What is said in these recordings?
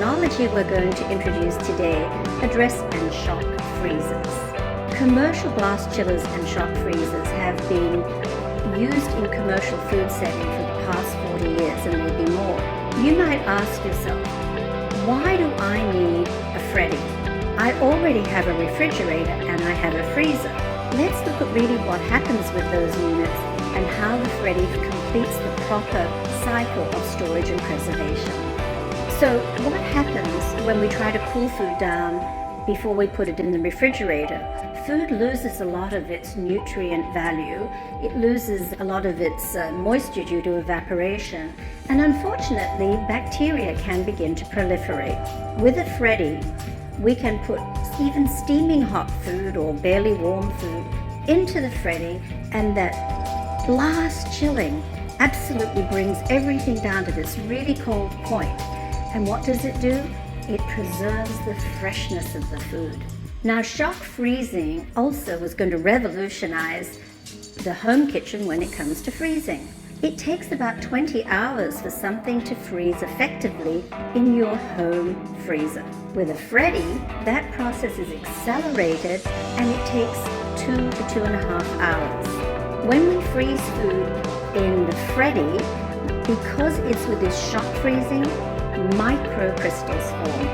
technology we're going to introduce today address and shock freezers. Commercial blast chillers and shock freezers have been used in commercial food setting for the past 40 years and maybe more. You might ask yourself, why do I need a Freddy? I already have a refrigerator and I have a freezer. Let's look at really what happens with those units and how the Freddy completes the proper cycle of storage and preservation. So what happens when we try to cool food down before we put it in the refrigerator? Food loses a lot of its nutrient value. It loses a lot of its moisture due to evaporation. And unfortunately, bacteria can begin to proliferate. With a Freddy, we can put even steaming hot food or barely warm food into the Freddy, and that blast chilling absolutely brings everything down to this really cold point. And what does it do? It preserves the freshness of the food. Now, shock freezing also is going to revolutionize the home kitchen when it comes to freezing. It takes about 20 hours for something to freeze effectively in your home freezer. With a Freddy, that process is accelerated and it takes 2 to 2.5 hours. When we freeze food in the Freddy, because it's with this shock freezing, microcrystals form.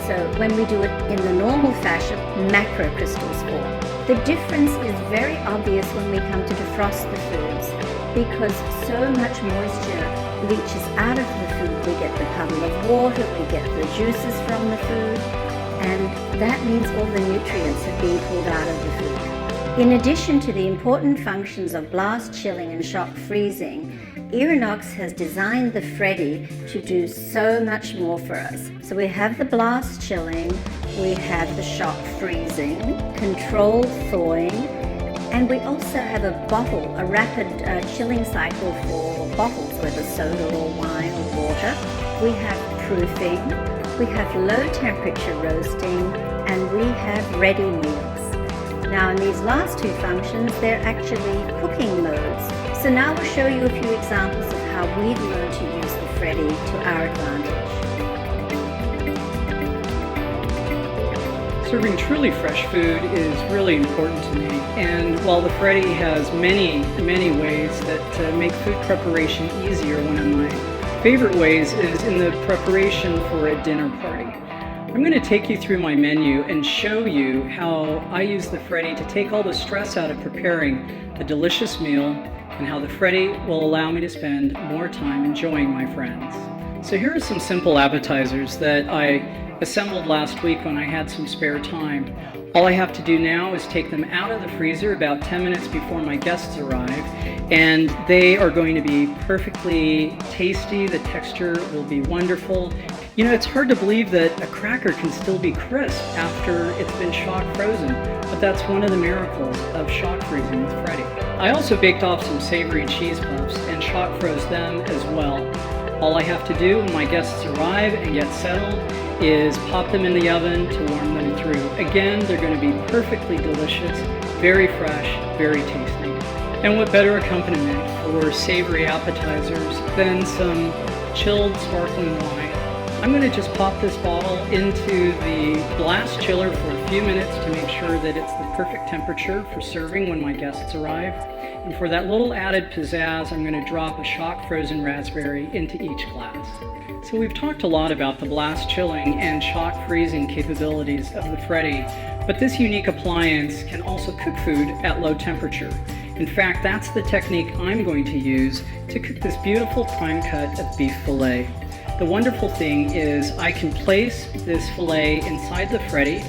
So when we do it in the normal fashion, macrocrystals form. The difference is very obvious when we come to defrost the foods, because so much moisture leaches out of the food. We get the puddle of water, we get the juices from the food, and that means all the nutrients are being pulled out of the food. In addition to the important functions of blast chilling and shock freezing, Inox has designed the Freddy to do so much more for us. So we have the blast chilling, we have the shock freezing, controlled thawing, and we also have a bottle, a rapid chilling cycle for bottles, whether soda or wine or water. We have proofing, we have low temperature roasting, and we have ready meals. Now in these last two functions, they're actually cooking modes. So now we'll show you a few examples of how we've learned to use the Freddy to our advantage. Serving truly fresh food is really important to me, and while the Freddy has many ways that make food preparation easier, one of my favorite ways is in the preparation for a dinner party. I'm going to take you through my menu and show you how I use the Freddy to take all the stress out of preparing a delicious meal, and how the Freddy will allow me to spend more time enjoying my friends. So here are some simple appetizers that I assembled last week when I had some spare time. All I have to do now is take them out of the freezer about 10 minutes before my guests arrive, and they are going to be perfectly tasty. The texture will be wonderful. You know, it's hard to believe that a cracker can still be crisp after it's been shock frozen, but that's one of the miracles of shock freezing with Freddy. I also baked off some savory cheese puffs and shock froze them as well. All I have to do when my guests arrive and get settled is pop them in the oven to warm them through. Again, they're going to be perfectly delicious, very fresh, very tasty. And what better accompaniment for savory appetizers than some chilled sparkling wine? I'm going to just pop this bottle into the blast chiller for a few minutes to make sure that it's the perfect temperature for serving when my guests arrive. And for that little added pizzazz, I'm going to drop a shock frozen raspberry into each glass. So we've talked a lot about the blast chilling and shock freezing capabilities of the Freddy, but this unique appliance can also cook food at low temperature. In fact, that's the technique I'm going to use to cook this beautiful prime cut of beef fillet. The wonderful thing is I can place this fillet inside the Freddy,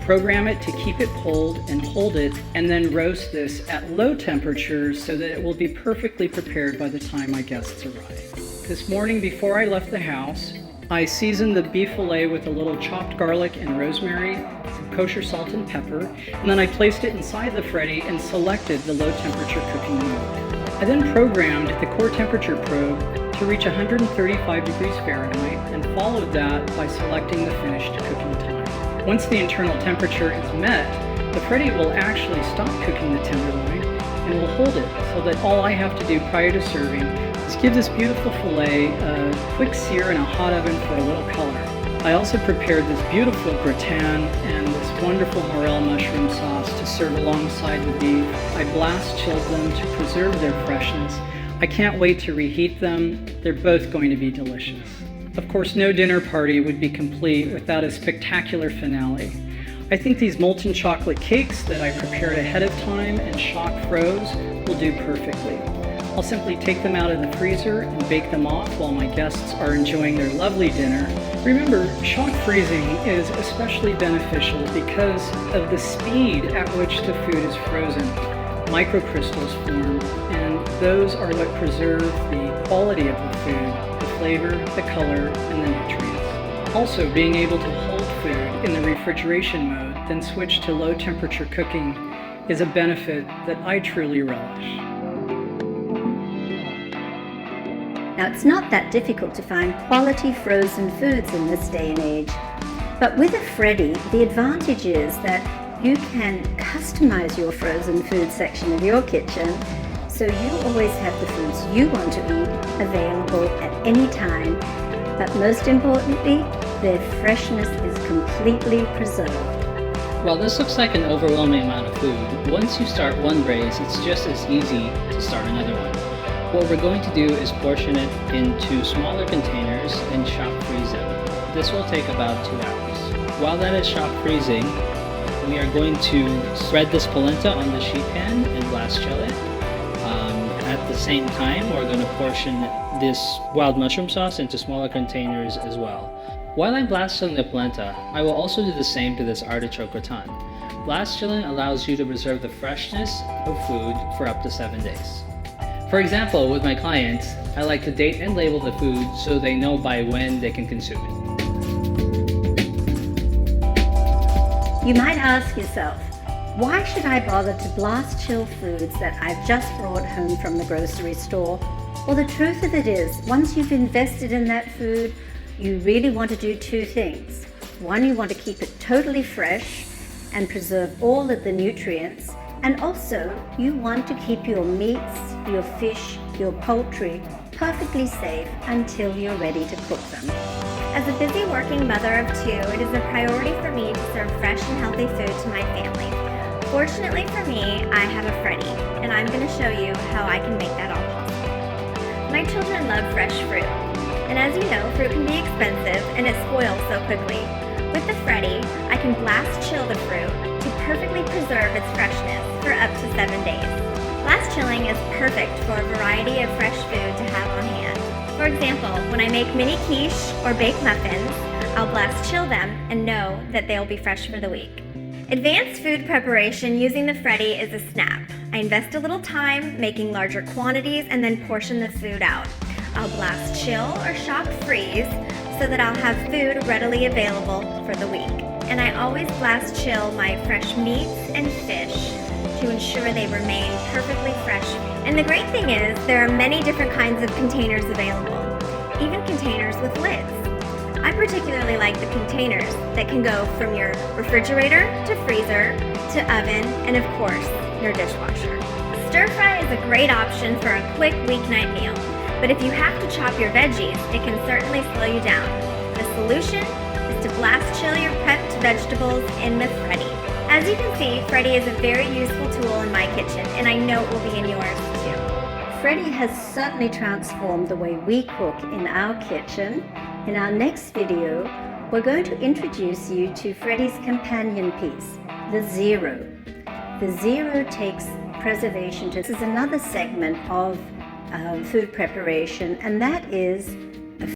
program it to keep it cold and hold it, and then roast this at low temperatures so that it will be perfectly prepared by the time my guests arrive. This morning before I left the house, I seasoned the beef fillet with a little chopped garlic and rosemary, some kosher salt and pepper, and then I placed it inside the Freddy and selected the low temperature cooking mode. I then programmed the core temperature probe to reach 135 degrees Fahrenheit and followed that by selecting the finished cooking time. Once the internal temperature is met, the Freddy will actually stop cooking the tenderloin and will hold it so that all I have to do prior to serving is give this beautiful fillet a quick sear in a hot oven for a little color. I also prepared this beautiful gratin and this wonderful morel mushroom sauce to serve alongside the beef. I blast chilled them to preserve their freshness. I can't wait to reheat them. They're both going to be delicious. Of course, no dinner party would be complete without a spectacular finale. I think these molten chocolate cakes that I prepared ahead of time and shock froze will do perfectly. I'll simply take them out of the freezer and bake them off while my guests are enjoying their lovely dinner. Remember, shock freezing is especially beneficial because of the speed at which the food is frozen. Microcrystals form, and those are what preserve the quality of the food, the flavor, the color, and the nutrients. Also, being able to hold food in the refrigeration mode, then switch to low temperature cooking is a benefit that I truly relish. Now, it's not that difficult to find quality frozen foods in this day and age, but with a Freddy, the advantage is that you can customize your frozen food section of your kitchen, so you always have the foods you want to eat available at any time, but most importantly, their freshness is completely preserved. While this looks like an overwhelming amount of food, once you start one braise, it's just as easy to start another one. What we're going to do is portion it into smaller containers and shock freeze them. This will take about 2 hours. While that is shock freezing, we are going to spread this polenta on the sheet pan and blast chill it. At the same time, we're going to portion this wild mushroom sauce into smaller containers as well. While I'm blast chilling the polenta, I will also do the same to this artichoke gratin. Blast chilling allows you to preserve the freshness of food for up to 7 days. For example, with my clients, I like to date and label the food so they know by when they can consume it. You might ask yourself, why should I bother to blast chill foods that I've just brought home from the grocery store? Well, the truth of it is, once you've invested in that food, you really want to do 2 things. One, you want to keep it totally fresh and preserve all of the nutrients. And also, you want to keep your meats, your fish, your poultry perfectly safe until you're ready to cook them. As a busy working mother of 2, it is a priority for me to serve fresh and healthy food to my family. Fortunately for me, I have a Freddy, and I'm going to show you how I can make that all possible. My children love fresh fruit, and as you know, fruit can be expensive and it spoils so quickly. With the Freddy, I can blast chill the fruit to perfectly preserve its freshness for up to 7 days. Blast chilling is perfect for a variety of fresh food to have on hand. For example, when I make mini quiche or baked muffins, I'll blast chill them and know that they'll be fresh for the week. Advanced food preparation using the Freddy is a snap. I invest a little time making larger quantities and then portion the food out. I'll blast chill or shock freeze so that I'll have food readily available for the week. And I always blast chill my fresh meats and fish to ensure they remain perfectly fresh. And the great thing is there are many different kinds of containers available, even containers with lids. I particularly like the containers that can go from your refrigerator to freezer to oven and of course your dishwasher. Stir fry is a great option for a quick weeknight meal, but if you have to chop your veggies, it can certainly slow you down. The solution is to blast chill your prepped vegetables in the Freddy. As you can see, Freddy is a very useful tool in my kitchen, and I know it will be in yours too. Freddy has certainly transformed the way we cook in our kitchen. In our next video, we're going to introduce you to Freddy's companion piece, the Zero. The Zero takes preservation to, this is another segment of food preparation, and that is